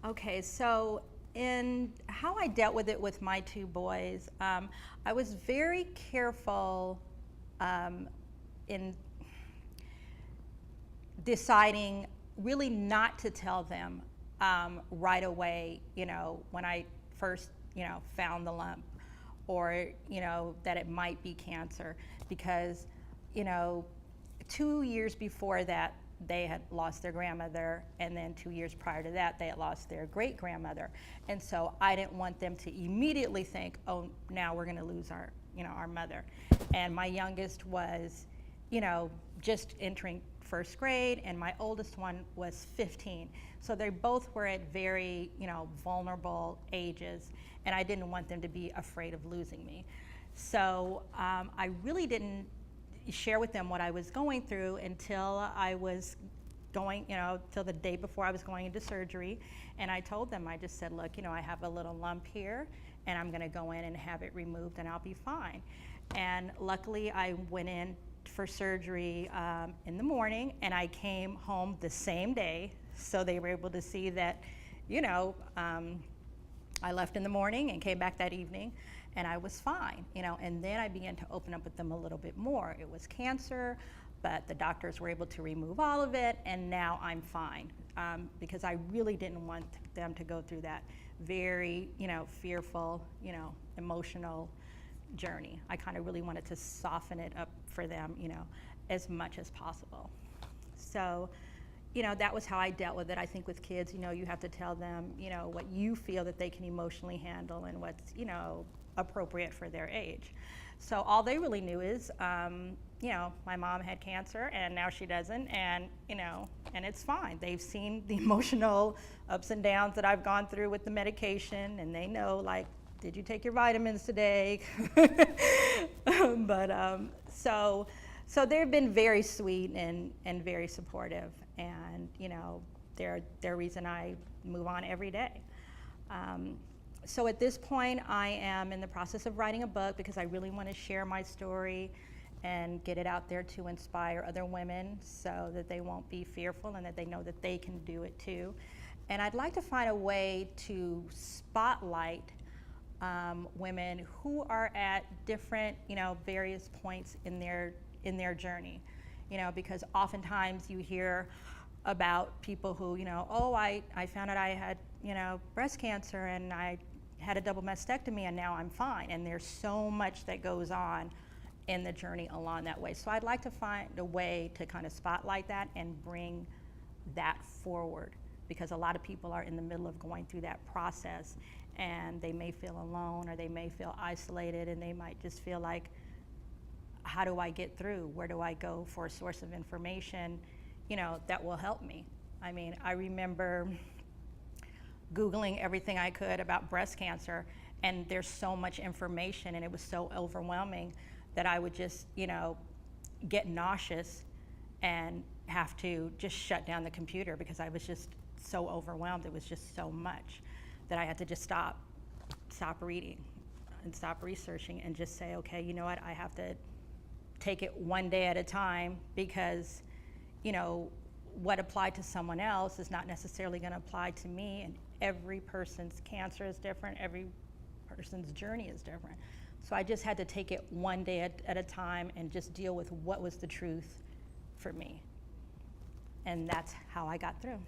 Okay, so in how I dealt with it with my two boys, I was very careful in deciding really not to tell them right away, when I first, found the lump, or, that it might be cancer, because, 2 years before that, they had lost their grandmother, and then 2 years prior to that, they had lost their great grandmother. And so I didn't want them to immediately think, oh, now we're going to lose our mother. And my youngest was, just entering first grade, and my oldest one was 15. So they both were at very, vulnerable ages, and I didn't want them to be afraid of losing me. So I really didn't share with them what I was going through until I was going, till the day before I was going into surgery. And I told them, I just said, look, I have a little lump here, and I'm going to go in and have it removed, and I'll be fine. And luckily, I went in for surgery in the morning, and I came home the same day, so they were able to see that, I left in the morning and came back that evening, and I was fine, and then I began to open up with them a little bit more. It was cancer, but the doctors were able to remove all of it, and now I'm fine, because I really didn't want them to go through that very, fearful, emotional journey. I kind of really wanted to soften it up for them, as much as possible. So, that was how I dealt with it. I think with kids, you have to tell them, what you feel that they can emotionally handle and what's, appropriate for their age. So all they really knew is, my mom had cancer and now she doesn't, and, and it's fine. They've seen the emotional ups and downs that I've gone through with the medication, and they know, like, did you take your vitamins today? But so they've been very sweet and very supportive, and they're the reason I move on every day. So at this point, I am in the process of writing a book because I really want to share my story and get it out there to inspire other women so that they won't be fearful and that they know that they can do it too. And I'd like to find a way to spotlight women who are at different, various points in their journey, because oftentimes you hear about people who, oh, I found out I had, breast cancer, and I had a double mastectomy, and now I'm fine. And there's so much that goes on in the journey along that way. So I'd like to find a way to kind of spotlight that and bring that forward, because a lot of people are in the middle of going through that process, and they may feel alone, or they may feel isolated, and they might just feel like, how do I get through? Where do I go for a source of information, that will help me? I mean, I remember Googling everything I could about breast cancer, and there's so much information, and it was so overwhelming that I would just, get nauseous and have to just shut down the computer because I was just so overwhelmed. It was just so much that I had to just stop reading and stop researching and just say, okay, you know what, I have to take it one day at a time, because, what applied to someone else is not necessarily going to apply to me, and every person's cancer is different, every person's journey is different. So I just had to take it one day at a time and just deal with what was the truth for me. And that's how I got through.